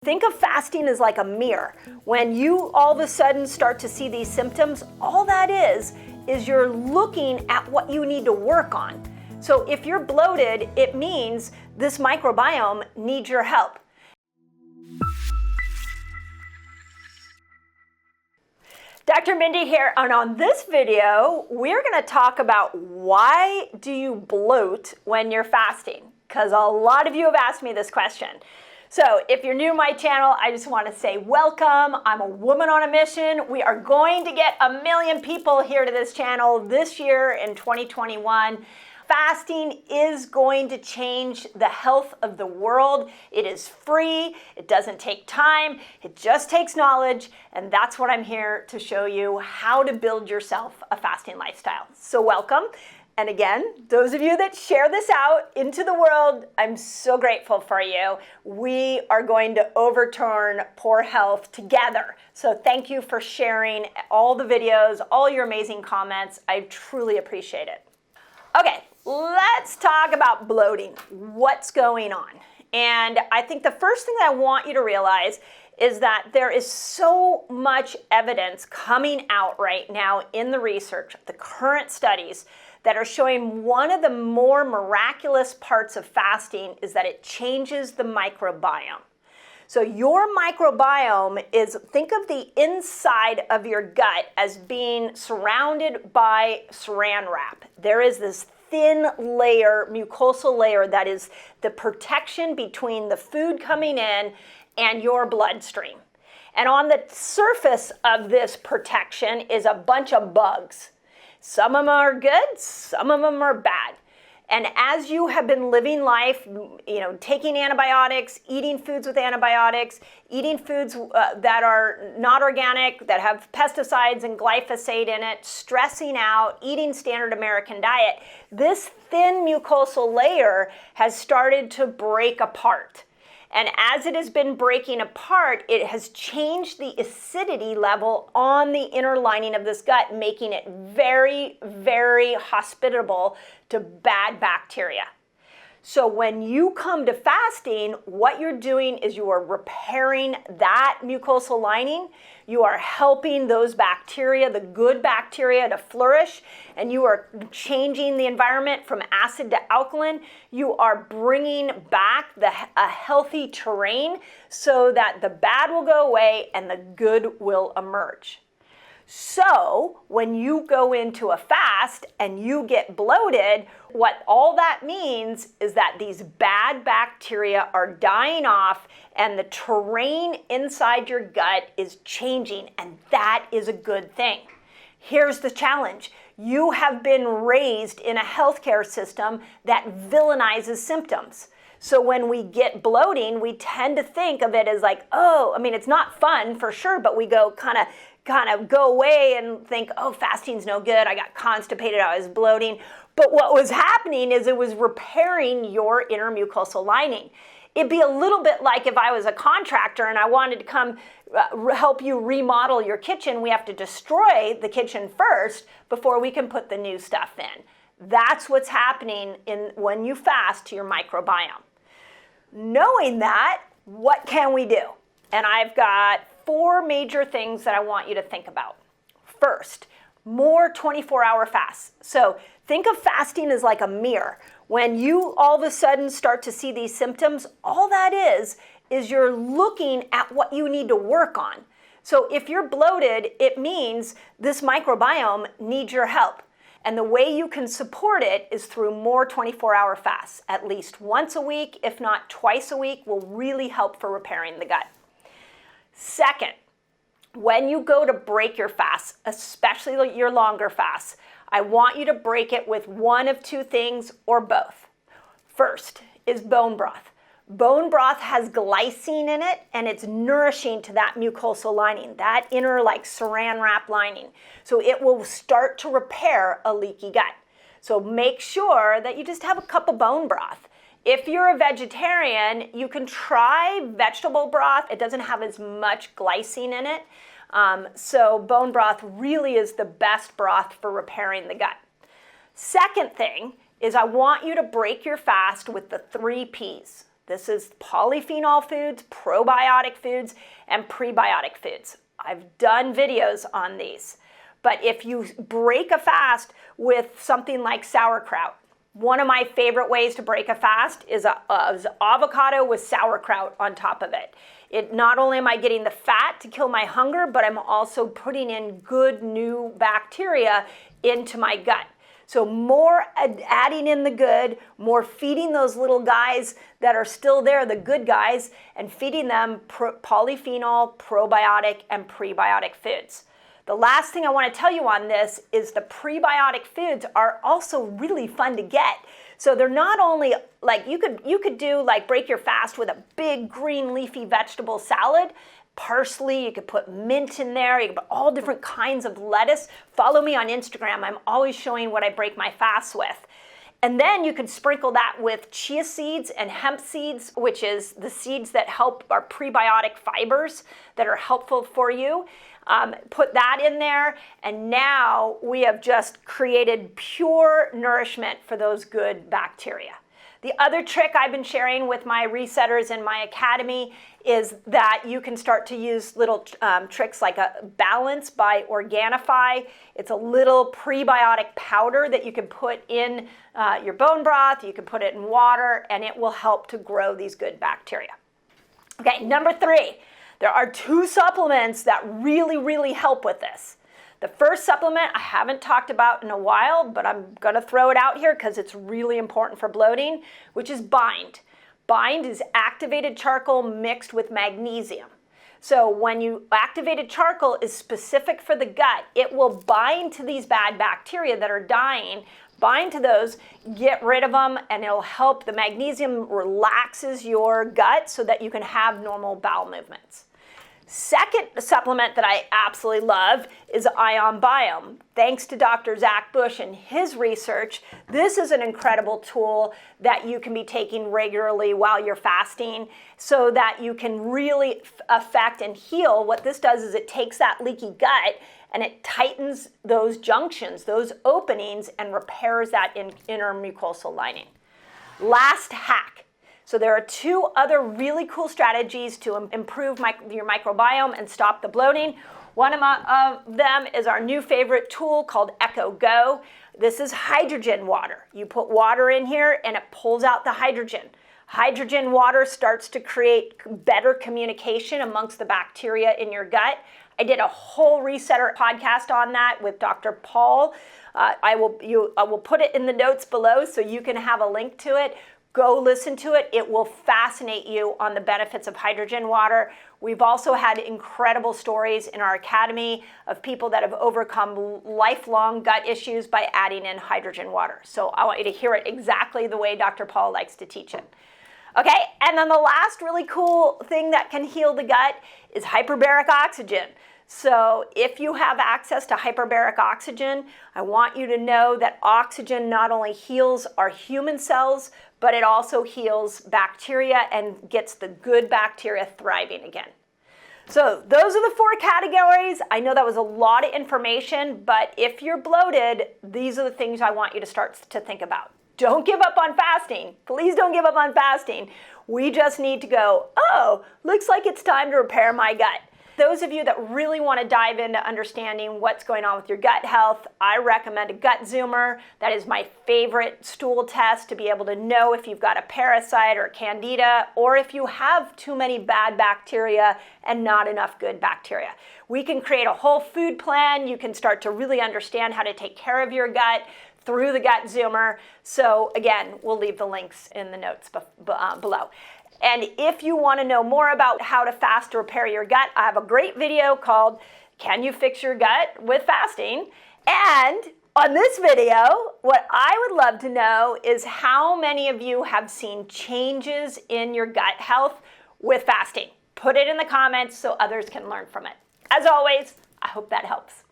Think of fasting as like a mirror. When you all of a sudden start to see these symptoms, all that is you're looking at what you need to work on. So if you're bloated, it means this microbiome needs your help. Dr. Mindy here, and on this video, we're going to talk about why do you bloat when you're fasting? Because a lot of you have asked me this question. So if you're new to my channel, I just want to say welcome. I'm a woman on a mission. We are going to get 1 million people here to this channel this year in 2021. Fasting is going to change the health of the world. It is free. It doesn't take time. It just takes knowledge. And that's what I'm here to show you, how to build yourself a fasting lifestyle. So welcome. And again, those of you that share this out into the world, I'm so grateful for you. We are going to overturn poor health together. So thank you for sharing all the videos, all your amazing comments. I truly appreciate it. Okay, let's talk about bloating. What's going on? And I think the first thing that I want you to realize is that there is so much evidence coming out right now in the research, the current studies, that are showing one of the more miraculous parts of fasting is that it changes the microbiome. So your microbiome is, think of the inside of your gut as being surrounded by saran wrap. There is this thin layer, mucosal layer, that is the protection between the food coming in and your bloodstream. And on the surface of this protection is a bunch of bugs. Some of them are good, some of them are bad. And as you have been living life, taking antibiotics, eating foods with antibiotics, eating foods that are not organic, that have pesticides and glyphosate in it, stressing out, eating standard American diet, this thin mucosal layer has started to break apart. And as it has been breaking apart, it has changed the acidity level on the inner lining of this gut, making it very, very hospitable to bad bacteria. So when you come to fasting, what you're doing is you are repairing that mucosal lining. You are helping those bacteria, the good bacteria, to flourish, and you are changing the environment from acid to alkaline. You are bringing back a healthy terrain so that the bad will go away and the good will emerge. So when you go into a fast and you get bloated, what all that means is that these bad bacteria are dying off and the terrain inside your gut is changing, and that is a good thing. Here's the challenge. You have been raised in a healthcare system that villainizes symptoms. So when we get bloating, we tend to think of it as like, it's not fun for sure, but we go kind of go away and think, fasting's no good. I got constipated, I was bloating. But what was happening is it was repairing your inner mucosal lining. It'd be a little bit like if I was a contractor and I wanted to come help you remodel your kitchen. We have to destroy the kitchen first before we can put the new stuff in. That's what's happening when you fast to your microbiome. Knowing that, what can we do? And I've got 4 major things that I want you to think about. First, more 24-hour fasts. So think of fasting as like a mirror. When you all of a sudden start to see these symptoms, all that is you're looking at what you need to work on. So if you're bloated, it means this microbiome needs your help. And the way you can support it is through more 24-hour fasts. At least once a week, if not twice a week, will really help for repairing the gut. Second, when you go to break your fast, especially your longer fasts, I want you to break it with one of 2 things or both. First is bone broth. Bone broth has glycine in it, and it's nourishing to that mucosal lining, that inner saran wrap lining. So it will start to repair a leaky gut. So make sure that you just have a cup of bone broth. If you're a vegetarian, you can try vegetable broth. It doesn't have as much glycine in it. So bone broth really is the best broth for repairing the gut. Second thing is I want you to break your fast with the 3 Ps. This is polyphenol foods, probiotic foods, and prebiotic foods. I've done videos on these. But if you break a fast with something like sauerkraut, one of my favorite ways to break a fast is avocado with sauerkraut on top of it. Not only am I getting the fat to kill my hunger, but I'm also putting in good new bacteria into my gut. So more adding in the good, more feeding those little guys that are still there, the good guys, and feeding them polyphenol, probiotic, and prebiotic foods. The last thing I want to tell you on this is the prebiotic foods are also really fun to get. So they're not only like you could do like break your fast with a big green leafy vegetable salad, parsley, you could put mint in there, you could put all different kinds of lettuce. Follow me on Instagram. I'm always showing what I break my fasts with. And then you could sprinkle that with chia seeds and hemp seeds, which is the seeds that help our prebiotic fibers that are helpful for you. Put that in there, and now we have just created pure nourishment for those good bacteria. The other trick I've been sharing with my resetters in my academy is that you can start to use little tricks like a Balance by Organifi. It's a little prebiotic powder that you can put in your bone broth, you can put it in water, and it will help to grow these good bacteria. Okay, number 3. There are 2 supplements that really, really help with this. The first supplement I haven't talked about in a while, but I'm going to throw it out here because it's really important for bloating, which is Bind. Bind is activated charcoal mixed with magnesium. So when activated charcoal is specific for the gut, it will bind to these bad bacteria that are dying, bind to those, get rid of them, and it'll help. The magnesium relaxes your gut so that you can have normal bowel movements. Second supplement that I absolutely love is IonBiome. Thanks to Dr. Zach Bush and his research, this is an incredible tool that you can be taking regularly while you're fasting so that you can really affect and heal. What this does is it takes that leaky gut and it tightens those junctions, those openings, and repairs that inner mucosal lining. Last hack. So there are 2 other really cool strategies to improve your microbiome and stop the bloating. One of them is our new favorite tool called Echo Go. This is hydrogen water. You put water in here and it pulls out the hydrogen. Hydrogen water starts to create better communication amongst the bacteria in your gut. I did a whole resetter podcast on that with Dr. Paul. I will put it in the notes below so you can have a link to it. Go listen to it. It will fascinate you on the benefits of hydrogen water. We've also had incredible stories in our academy of people that have overcome lifelong gut issues by adding in hydrogen water. So I want you to hear it exactly the way Dr. Paul likes to teach it. Okay, and then the last really cool thing that can heal the gut is hyperbaric oxygen. So if you have access to hyperbaric oxygen, I want you to know that oxygen not only heals our human cells, but it also heals bacteria and gets the good bacteria thriving again. So those are the 4 categories. I know that was a lot of information, but if you're bloated, these are the things I want you to start to think about. Don't give up on fasting. Please don't give up on fasting. We just need to go, oh, looks like it's time to repair my gut. Those of you that really want to dive into understanding what's going on with your gut health, I recommend a gut zoomer. That is my favorite stool test to be able to know if you've got a parasite or a candida, or if you have too many bad bacteria and not enough good bacteria. We can create a whole food plan. You can start to really understand how to take care of your gut through the gut zoomer. So again, we'll leave the links in the notes below. And if you want to know more about how to fast to repair your gut, I have a great video called Can You Fix Your Gut with Fasting? And on this video, what I would love to know is how many of you have seen changes in your gut health with fasting. Put it in the comments so others can learn from it. As always, I hope that helps.